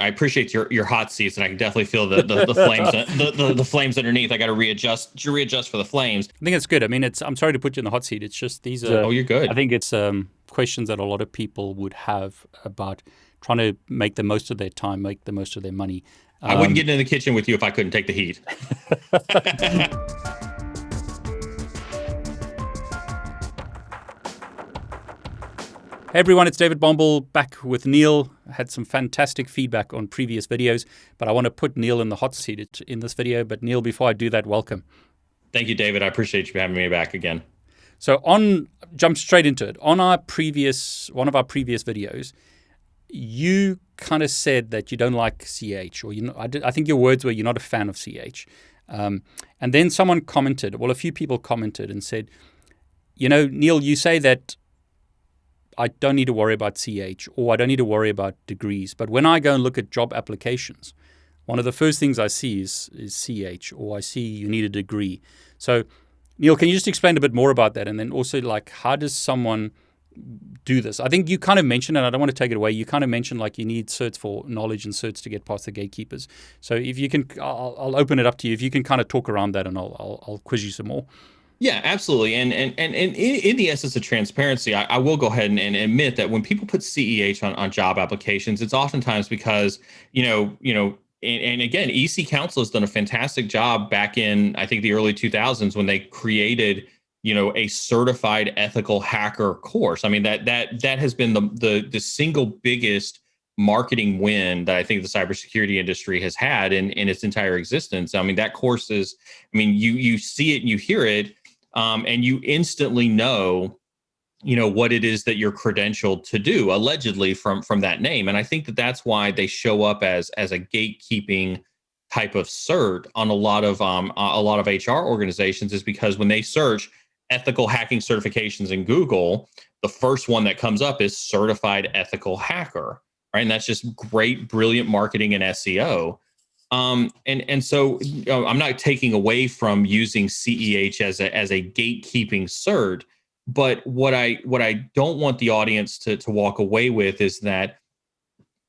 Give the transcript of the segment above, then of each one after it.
I appreciate your hot seats, and I can definitely feel the flames the flames underneath. I got to readjust for the flames. I think it's good. I mean, I'm sorry to put you in the hot seat. It's just these are. Oh, you're good. I think it's questions that a lot of people would have about trying to make the most of their time, make the most of their money. I wouldn't get in the kitchen with you if I couldn't take the heat. Hey everyone, it's David Bombal back with Neal. I had some fantastic feedback on previous videos, but I want to put Neal in the hot seat in this video. But Neal, before I do that, welcome. Thank you, David. I appreciate you having me back again. So jump straight into it. On one of our previous videos, you kind of said that you don't like CH, or I think your words were you're not a fan of CH. And then someone commented, a few people commented and said, Neal, you say that I don't need to worry about CH, or I don't need to worry about degrees. But when I go and look at job applications, one of the first things I see is CH, or I see you need a degree. So, Neal, can you just explain a bit more about that? And then also, how does someone do this? I think you kind of mentioned, and I don't want to take it away, you kind of mentioned you need certs for knowledge and certs to get past the gatekeepers. So if you can, I'll open it up to you. If you can kind of talk around that, and I'll quiz you some more. Yeah, absolutely. And in the essence of transparency, I will go ahead and admit that when people put CEH on job applications, it's oftentimes because, and again, EC Council has done a fantastic job back in, I think, the early 2000s when they created, a certified ethical hacker course. I mean, that has been the single biggest marketing win that I think the cybersecurity industry has had in its entire existence. I mean, that course is, you see it and you hear it. And you instantly know, what it is that you're credentialed to do, allegedly from that name. And I think that that's why they show up as a gatekeeping type of cert on a lot of HR organizations, is because when they search ethical hacking certifications in Google, the first one that comes up is certified ethical hacker, right? And that's just great, brilliant marketing and SEO. And so I'm not taking away from using CEH as a gatekeeping cert, but what I don't want the audience to walk away with is that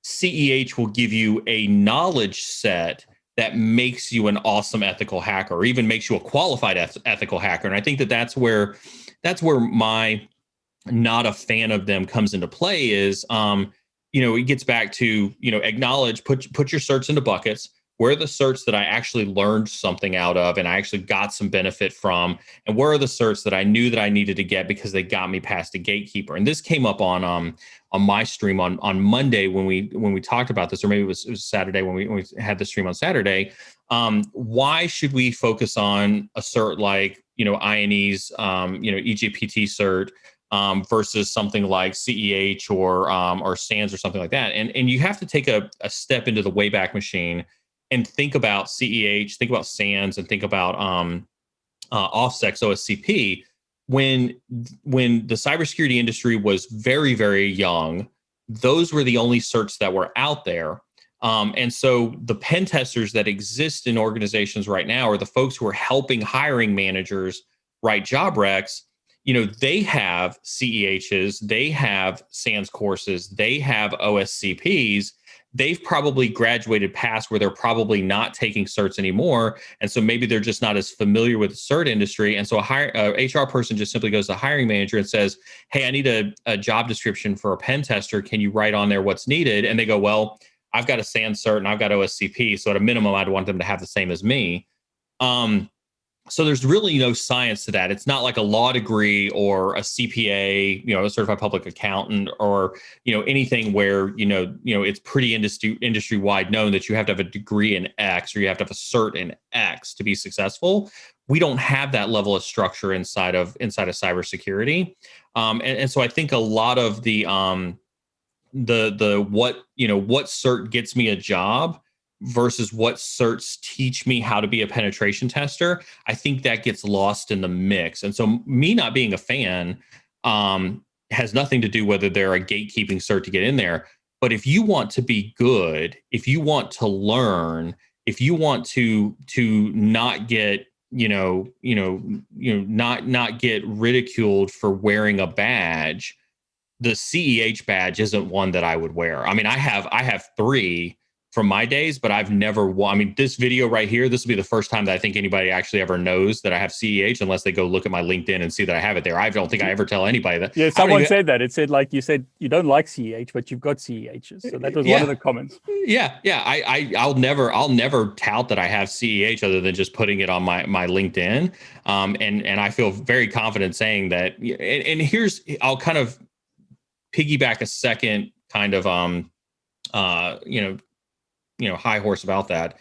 CEH will give you a knowledge set that makes you an awesome ethical hacker, or even makes you a qualified ethical hacker. And I think that that's where my not a fan of them comes into play is, it gets back to, acknowledge, put your certs into buckets. Where are the certs that I actually learned something out of and I actually got some benefit from? And where are the certs that I knew that I needed to get because they got me past a gatekeeper? And this came up on my stream on Monday when we talked about this, or maybe it was Saturday when we had the stream on Saturday. Why should we focus on a cert like, INE's, EJPT cert, versus something like CEH or SANS or something like that? And you have to take a step into the Wayback Machine and think about CEH, think about SANS, and think about OffSec's OSCP. When the cybersecurity industry was very, very young, those were the only certs that were out there. And so the pen testers that exist in organizations right now are the folks who are helping hiring managers write job recs. They have CEHs, they have SANS courses, they have OSCPs. They've probably graduated past where they're probably not taking certs anymore. And so maybe they're just not as familiar with the cert industry. And so a HR person just simply goes to the hiring manager and says, hey, I need a job description for a pen tester. Can you write on there what's needed? And they go, well, I've got a SANS cert and I've got OSCP. So at a minimum, I'd want them to have the same as me. So there's really no science to that. It's not like a law degree or a CPA, a certified public accountant, or, anything where, it's pretty industry wide known that you have to have a degree in X or you have to have a cert in X to be successful. We don't have that level of structure inside of cybersecurity. And so I think a lot of the what cert gets me a job versus what certs teach me how to be a penetration tester, I think that gets lost in the mix. And so me not being a fan has nothing to do whether they're a gatekeeping cert to get in there. But if you want to be good, if you want to learn, if you want to not get not get ridiculed for wearing a badge, the CEH badge isn't one that I would wear. I mean, I have 3 from my days, but I've never, I mean, this video right here, this will be the first time that I think anybody actually ever knows that I have CEH, unless they go look at my LinkedIn and see that I have it there. I don't think I ever tell anybody that. Yeah, someone said that. It said, like, you said you don't like CEH, but you've got CEHs. So that was one of the comments. Yeah. I'll never tout that I have CEH other than just putting it on my LinkedIn. And I feel very confident saying that. And here's, I'll kind of piggyback a second kind of, high horse about that.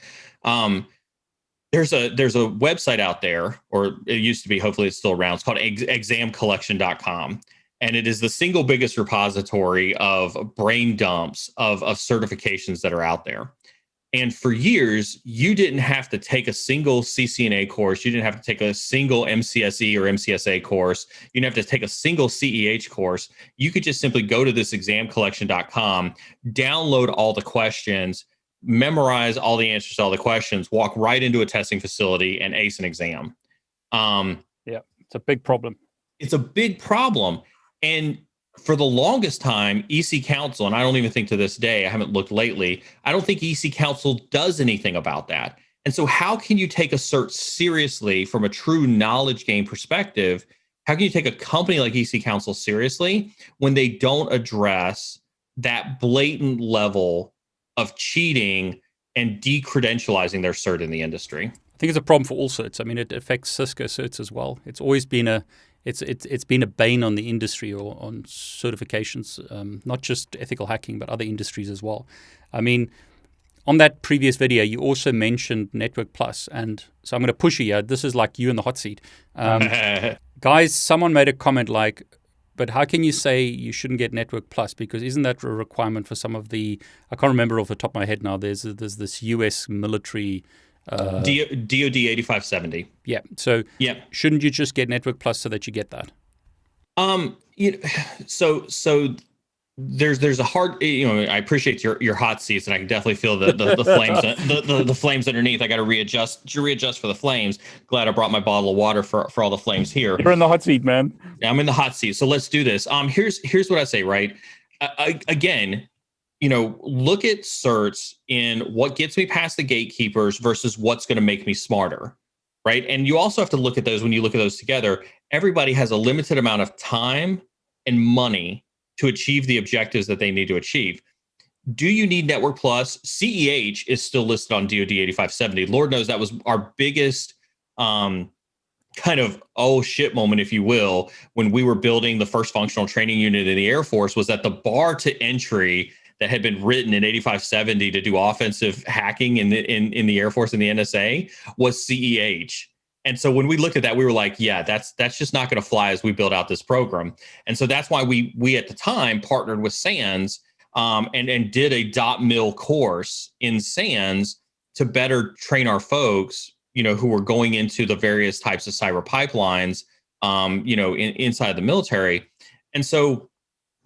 There's a website out there, or it used to be, hopefully it's still around. It's called examcollection.com. And it is the single biggest repository of brain dumps of certifications that are out there. And for years, you didn't have to take a single CCNA course. You didn't have to take a single MCSE or MCSA course. You didn't have to take a single CEH course. You could just simply go to this examcollection.com, download all the questions, memorize all the answers to all the questions, walk right into a testing facility and ace an exam. Yeah, it's a big problem. It's a big problem. And for the longest time, EC Council, and I don't even think to this day, I haven't looked lately, I don't think EC Council does anything about that. And so how can you take a cert seriously from a true knowledge game perspective? How can you take a company like EC Council seriously when they don't address that blatant level of cheating and decredentializing their cert in the industry? I think it's a problem for all certs. I mean, it affects Cisco certs as well. It's always been it's been a bane on the industry or on certifications, not just ethical hacking, but other industries as well. I mean, on that previous video, you also mentioned Network Plus, and so I'm going to push you here. This is like you in the hot seat. Guys, someone made a comment like, but how can you say you shouldn't get Network Plus? Because isn't that a requirement for some of the, I can't remember off the top of my head now, there's this US military... DOD 8570. Yeah. So yeah, shouldn't you just get Network Plus so that you get that? So there's a hard, I appreciate your hot seats, and I can definitely feel the flames, the flames underneath. I got to readjust for the flames. Glad I brought my bottle of water for all the flames here. You're in the hot seat, man. I'm in the hot seat. So let's do this. Here's what I say, right? Again, look at certs in what gets me past the gatekeepers versus what's going to make me smarter, right? And you also have to look at those. When you look at those together, everybody has a limited amount of time and money to achieve the objectives that they need to achieve. Do you need Network Plus? CEH is still listed on DoD 8570. Lord knows that was our biggest kind of oh shit moment, if you will, when we were building the first functional training unit in the Air Force, was that the bar to entry that had been written in 8570 to do offensive hacking in the Air Force and the NSA was CEH. And so when we looked at that, we were like, yeah, that's just not going to fly as we build out this program. And so that's why we at the time partnered with SANS and did a .mil course in SANS to better train our folks, who were going into the various types of cyber pipelines, inside the military. And so,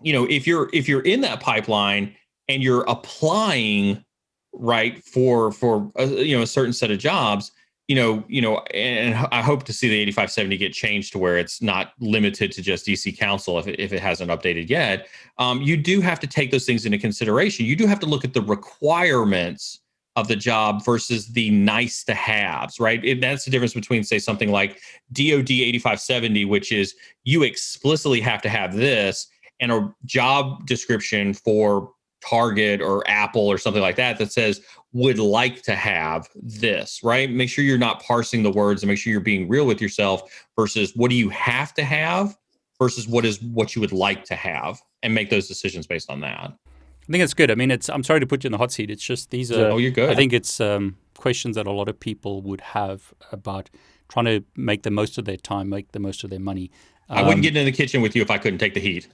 if you're in that pipeline and you're applying right for a certain set of jobs, and I hope to see the 8570 get changed to where it's not limited to just EC Council if it hasn't updated yet. You do have to take those things into consideration. You do have to look at the requirements of the job versus the nice to haves, right? That's the difference between, say, something like DoD 8570, which is you explicitly have to have this, and a job description for Target or Apple or something like that says would like to have this, right? Make sure you're not parsing the words and make sure you're being real with yourself versus what do you have to have versus what you would like to have, and make those decisions based on that. I think it's good. I mean, I'm sorry to put you in the hot seat. It's just these are. Oh, you're good. I think it's questions that a lot of people would have about trying to make the most of their time, make the most of their money. I wouldn't get in the kitchen with you if I couldn't take the heat.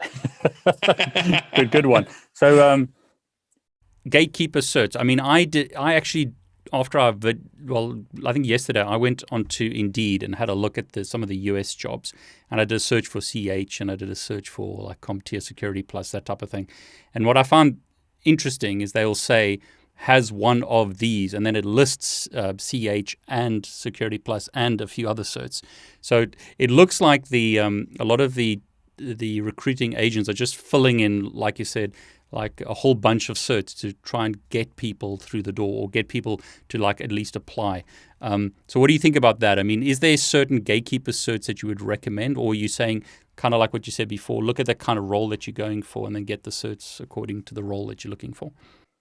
Good one. So, Gatekeeper certs. I mean, I actually, after I think yesterday, I went onto Indeed and had a look at some of the US jobs, and I did a search for CH, and I did a search for like CompTIA Security Plus, that type of thing. And what I found interesting is they'll say has one of these, and then it lists CH and Security Plus and a few other certs. So it looks like a lot of the recruiting agents are just filling in, like you said, like a whole bunch of certs to try and get people through the door or get people to like at least apply. So what do you think about that? I mean, is there certain gatekeeper certs that you would recommend, or are you saying kind of like what you said before, look at the kind of role that you're going for and then get the certs according to the role that you're looking for?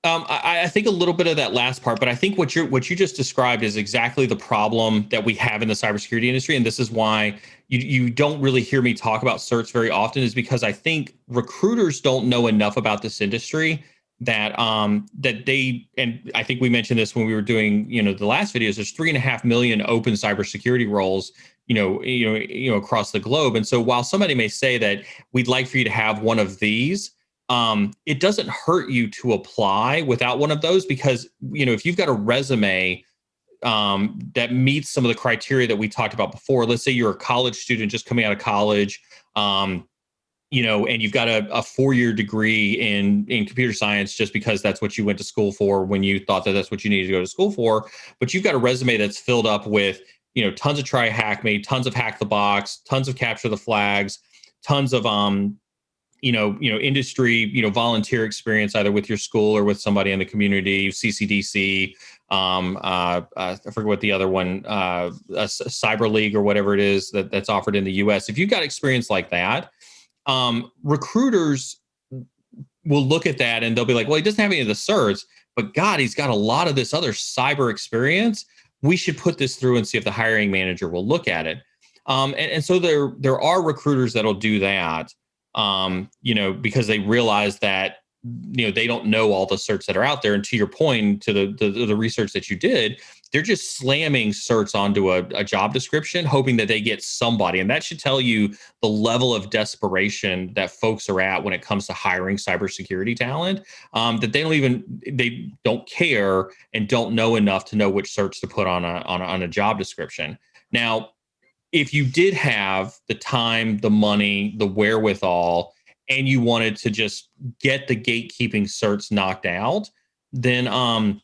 I think a little bit of that last part, but I think what you just described is exactly the problem that we have in the cybersecurity industry, and this is why you don't really hear me talk about certs very often, is because I think recruiters don't know enough about this industry that they, and I think we mentioned this when we were doing the last videos. There's 3.5 million open cybersecurity roles across the globe, and so while somebody may say that we'd like for you to have one of these, it doesn't hurt you to apply without one of those, because if you've got a resume that meets some of the criteria that we talked about before. Let's say you're a college student just coming out of college, and you've got a 4-year degree in computer science just because that's what you went to school for when you thought that that's what you needed to go to school for. But you've got a resume that's filled up with tons of try hack me, tons of hack the box, tons of capture the flags, tons of industry, volunteer experience either with your school or with somebody in the community, CCDC, I forget what the other one, Cyber League or whatever it is that's offered in the US. If you've got experience like that, recruiters will look at that and they'll be like, well, he doesn't have any of the certs, but God, he's got a lot of this other cyber experience. We should put this through and see if the hiring manager will look at it. And so there are recruiters that'll do that. Because they realize that, they don't know all the certs that are out there. And to your point, to the research that you did, they're just slamming certs onto a job description, hoping that they get somebody. And that should tell you the level of desperation that folks are at when it comes to hiring cybersecurity talent, that they don't care and don't know enough to know which certs to put on a job description. Now, if you did have the time, the money, the wherewithal, and you wanted to just get the gatekeeping certs knocked out, then I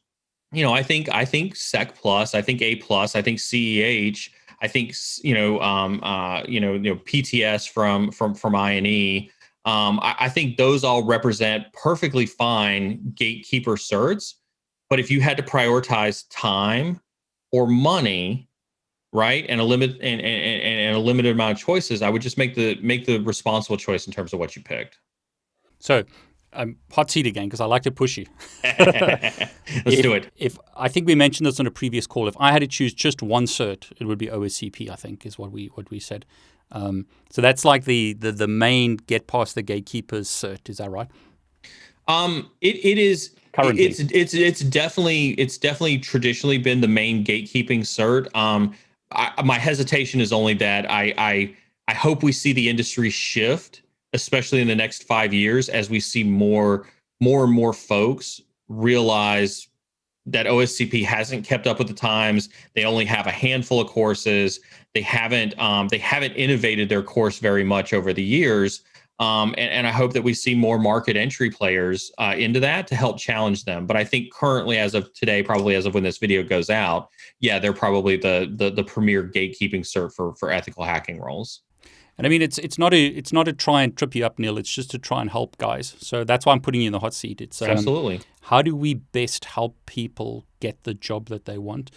think Sec Plus, I think A Plus, I think CEH, I think PTS from INE. I think those all represent perfectly fine gatekeeper certs. But if you had to prioritize time or money, right, and a limited amount of choices, I would just make the responsible choice in terms of what you picked. So, hot seat again because I like to push you. Let's do it. If I think we mentioned this on a previous call, if I had to choose just one cert, it would be OSCP. I think is what we said. So that's like the main get past the gatekeepers cert. Is that right? It is currently. It's definitely traditionally been the main gatekeeping cert. My hesitation is only that I hope we see the industry shift, especially in the next 5 years, as we see more and more folks realize that OSCP hasn't kept up with the times. They only have a handful of courses. They haven't innovated their course very much over the years. And I hope that we see more market entry players into that to help challenge them. But I think currently, as of today, probably as of when this video goes out, yeah, they're probably the premier gatekeeping cert for ethical hacking roles. And I mean, it's not to try and trip you up, Neal. It's just to try and help guys. So that's why I'm putting you in the hot seat. It's absolutely, how do we best help people get the job that they want?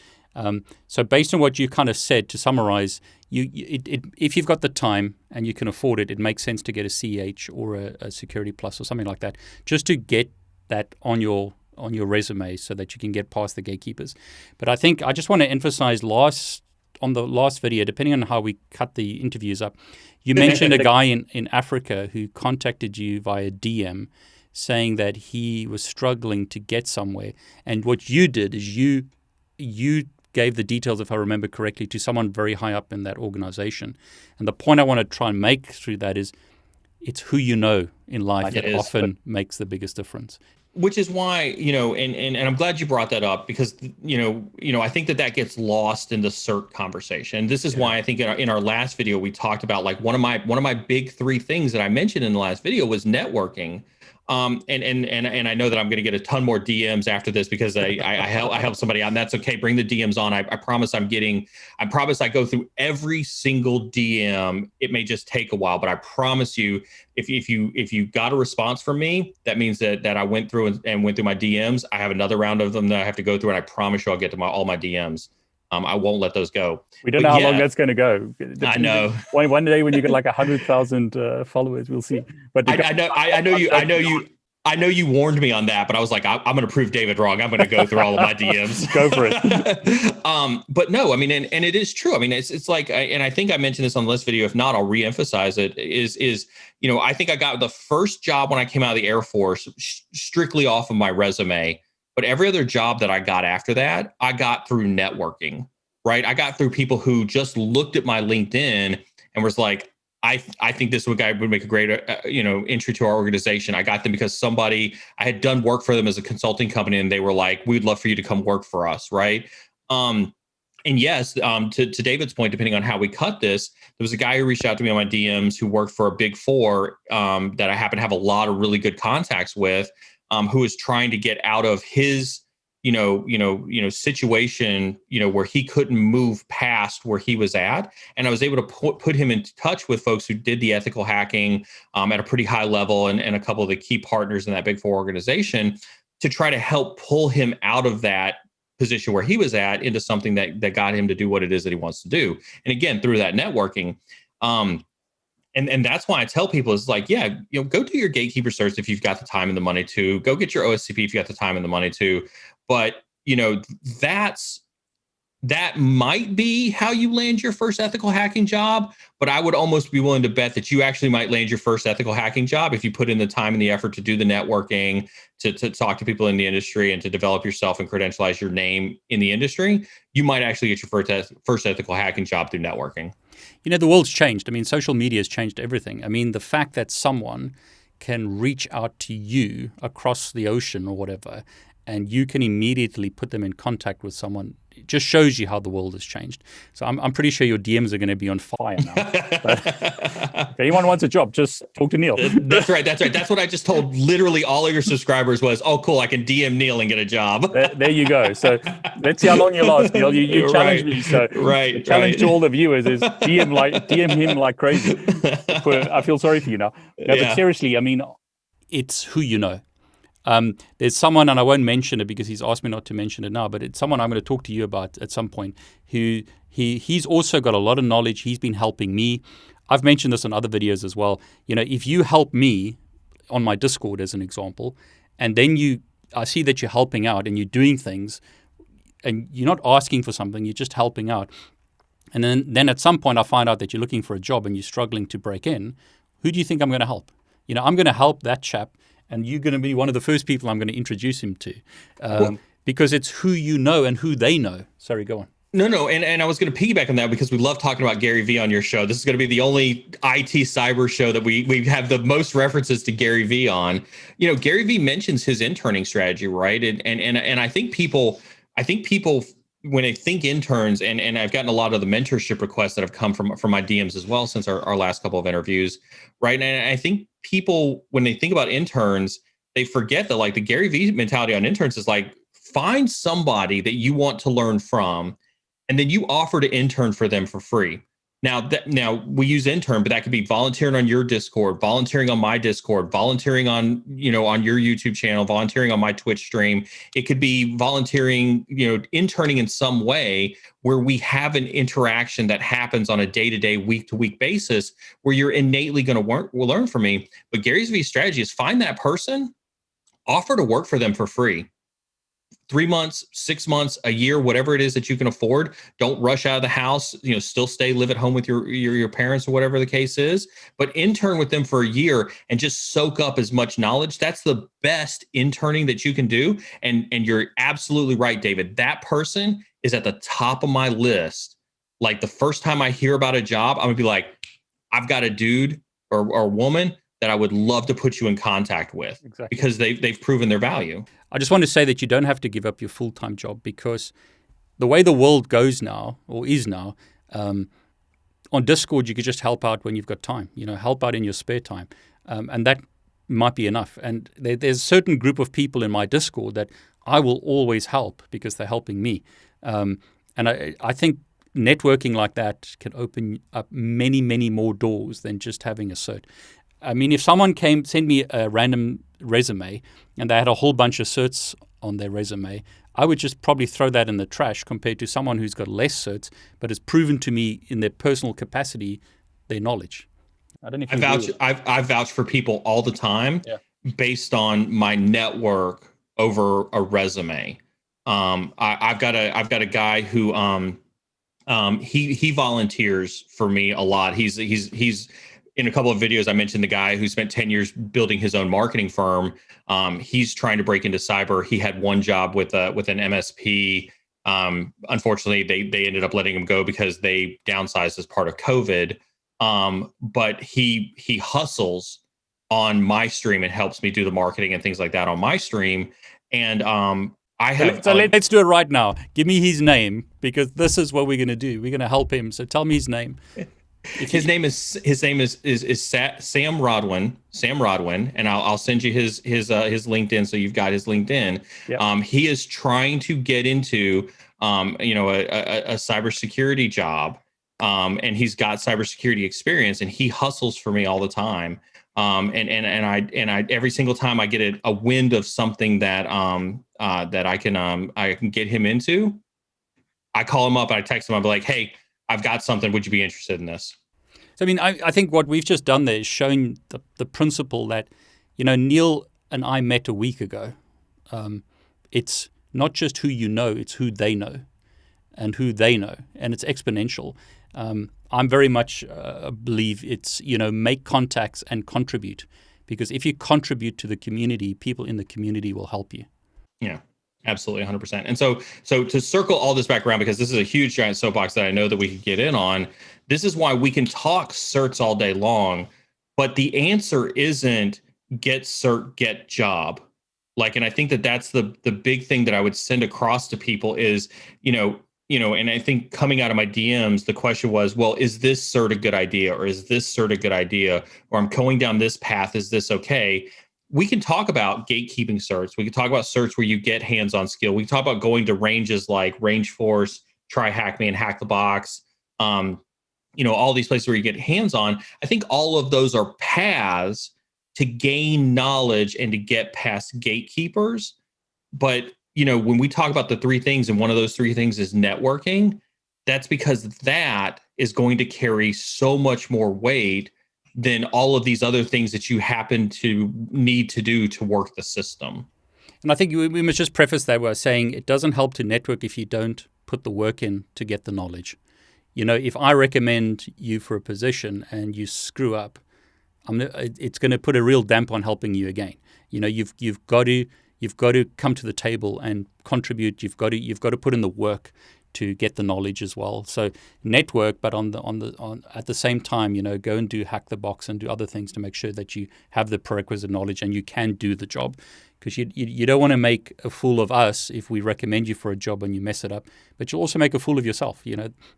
So based on what you kind of said, to summarize, if you've got the time and you can afford it, it makes sense to get a CH or a Security Plus or something like that, just to get that on your resume so that you can get past the gatekeepers. But I think I just want to emphasize on the last video, depending on how we cut the interviews up, you mentioned a guy in Africa who contacted you via DM saying that he was struggling to get somewhere. And what you did is you gave the details, if I remember correctly, to someone very high up in that organization. And the point I want to try and make through that is it's who you know in life that often makes the biggest difference. Which is why, and I'm glad you brought that up, because, I think that gets lost in the cert conversation. This is why I think in our last video, we talked about like one of my big 3 things that I mentioned in the last video was networking. And I know that I'm going to get a ton more DMs after this because I help somebody out, and that's okay. Bring the DMs on. I promise I promise I go through every single DM. It may just take a while, but I promise you, if you got a response from me, that means that I went through and went through my DMs. I have another round of them that I have to go through, and I promise you I'll get to all my DMs. I won't let those go. We don't But know how long yeah, that's going to go. I know. One day when you get like 100,000 followers, we'll see. But I know you warned me on that, but I was like, I'm going to prove David wrong. I'm going to go through all of my DMs. Go for it. But no, I mean, and it is true. I mean, it's like, and I think I mentioned this on this video. If not, I'll reemphasize it. I think I got the first job when I came out of the Air Force strictly off of my resume. But every other job that I got after that, I got through networking, right? I got through people who just looked at my LinkedIn and was like, I think this guy would make a great, entry to our organization. I got them because I had done work for them as a consulting company, and they were like, "We'd love for you to come work for us," right? And yes, to David's point, depending on how we cut this, there was a guy who reached out to me on my DMs who worked for a Big Four that I happen to have a lot of really good contacts with, who was trying to get out of his situation, where he couldn't move past where he was at. And I was able to put him in touch with folks who did the ethical hacking at a pretty high level, and a couple of the key partners in that Big Four organization, to try to help pull him out of that position where he was at into something that got him to do what it is that he wants to do. And again, through that networking. And that's why I tell people is like, yeah, go do your Gatekeeper certs if you've got the time and the money to. Go get your OSCP if you got the time and the money to. But that might be how you land your first ethical hacking job. But I would almost be willing to bet that you actually might land your first ethical hacking job if you put in the time and the effort to do the networking, to talk to people in the industry, and to develop yourself and credentialize your name in the industry. You might actually get your first ethical hacking job through networking. The world's changed. I mean, social media has changed everything. I mean, the fact that someone can reach out to you across the ocean or whatever, and you can immediately put them in contact with someone, it just shows you how the world has changed. So I'm pretty sure your DMs are going to be on fire now. If anyone wants a job, just talk to Neal. That's right. That's what I just told literally all of your subscribers was, oh, cool, I can DM Neal and get a job. There you go. So let's see how long you last, Neal. You challenged me. So the challenge to all the viewers is DM him like crazy. I feel sorry for you now. No, but seriously, I mean, it's who you know. There's someone, and I won't mention it because he's asked me not to mention it now, but it's someone I'm going to talk to you about at some point, who he's also got a lot of knowledge. He's been helping me. I've mentioned this in other videos as well. If you help me on my Discord as an example, and then I see that you're helping out and you're doing things, and you're not asking for something, you're just helping out. And then at some point I find out that you're looking for a job and you're struggling to break in. Who do you think I'm going to help? I'm going to help that chap, and you're going to be one of the first people I'm going to introduce him to, because it's who you know and who they know. Sorry, go on. No, and I was going to piggyback on that because we love talking about Gary Vee on your show. This is going to be the only IT cyber show that we have the most references to Gary Vee on. Gary Vee mentions his interning strategy, right? And I think people when they think interns, and I've gotten a lot of the mentorship requests that have come from my DMs as well since our last couple of interviews, right? And I think people, when they think about interns, they forget that like the Gary Vee mentality on interns is like, find somebody that you want to learn from, and then you offer to intern for them for free. Now we use intern, but that could be volunteering on your Discord, volunteering on my Discord, volunteering on your YouTube channel, volunteering on my Twitch stream. It could be volunteering, interning in some way where we have an interaction that happens on a day-to-day, week-to-week basis where you're innately going to learn from me. But Gary Vee's strategy is find that person, offer to work for them for free. 3 months, 6 months, a year, whatever it is that you can afford. Don't rush out of the house, still live at home with your parents or whatever the case is, but intern with them for a year and just soak up as much knowledge. That's the best interning that you can do. And you're absolutely right, David. That person is at the top of my list. Like the first time I hear about a job, I'm gonna be like, I've got a dude or a woman that I would love to put you in contact with. Exactly. Because they've proven their value. I just want to say that you don't have to give up your full-time job, because the way the world goes now, or is now, on Discord, you could just help out when you've got time, help out in your spare time. And that might be enough. And there's a certain group of people in my Discord that I will always help because they're helping me. And I think networking like that can open up many, many more doors than just having a cert. I mean, if someone sent me a random resume and they had a whole bunch of certs on their resume, I would just probably throw that in the trash compared to someone who's got less certs but has proven to me in their personal capacity their knowledge. I don't know if I vouch for people all the time based on my network over a resume. I've got a guy who he volunteers for me a lot. He's in a couple of videos I mentioned the guy who spent 10 years building his own marketing firm. He's trying to break into cyber. He had one job with an MSP. Unfortunately, they ended up letting him go because they downsized as part of COVID. But he hustles on my stream and helps me do the marketing and things like that on my stream. And let's do it right now. Give me his name, because this is what we're going to do. We're going to help him. So tell me his name. His name is Sam Rodwin. Sam Rodwin, and I'll send you his LinkedIn, so you've got his LinkedIn. Yep. He is trying to get into a cybersecurity job, and he's got cybersecurity experience, and he hustles for me all the time. And I every single time I get a wind of something that I can get him into, I call him up and I text him. I'm like, hey, I've got something. Would you be interested in this? So, I mean, I think what we've just done there is showing the principle that, Neal and I met a week ago. It's not just who you know, it's who they know and who they know. And it's exponential. I'm very much believe it's, make contacts and contribute. Because if you contribute to the community, people in the community will help you. Yeah. Absolutely, 100%. And so to circle all this back around, because this is a huge giant soapbox that I know that we could get in on, this is why we can talk certs all day long, but the answer isn't get cert, get job. And I think that's the big thing that I would send across to people is, and I think coming out of my DMs, the question was, well, is this cert a good idea? Or is this cert a good idea? Or I'm going down this path, is this okay? We can talk about gatekeeping certs. We can talk about certs where you get hands-on skill. We can talk about going to ranges like Range Force, Try Hack Me, and Hack the Box. All these places where you get hands-on. I think all of those are paths to gain knowledge and to get past gatekeepers. But, when we talk about the three things, and one of those three things is networking, that's because that is going to carry so much more weight than all of these other things that you happen to need to do to work the system. And I think we must just preface that by saying it doesn't help to network if you don't put the work in to get the knowledge. If I recommend you for a position and you screw up, it's going to put a real damp on helping you again. You've got to come to the table and contribute. You've got to put in the work to get the knowledge as well. So network, but on at the same time, go and do Hack the Box and do other things to make sure that you have the prerequisite knowledge and you can do the job. Because you don't want to make a fool of us if we recommend you for a job and you mess it up, but you'll also make a fool of yourself.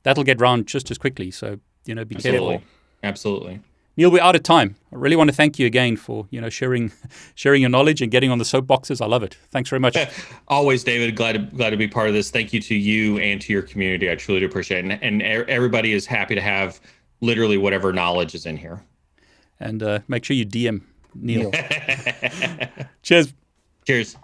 That'll get round just as quickly. So be careful. Absolutely. Neal, we're out of time. I really want to thank you again for sharing your knowledge and getting on the soapboxes. I love it. Thanks very much. Always, David. Glad to be part of this. Thank you to you and to your community. I truly do appreciate it. And everybody is happy to have literally whatever knowledge is in here. And make sure you DM Neal. Cheers. Cheers.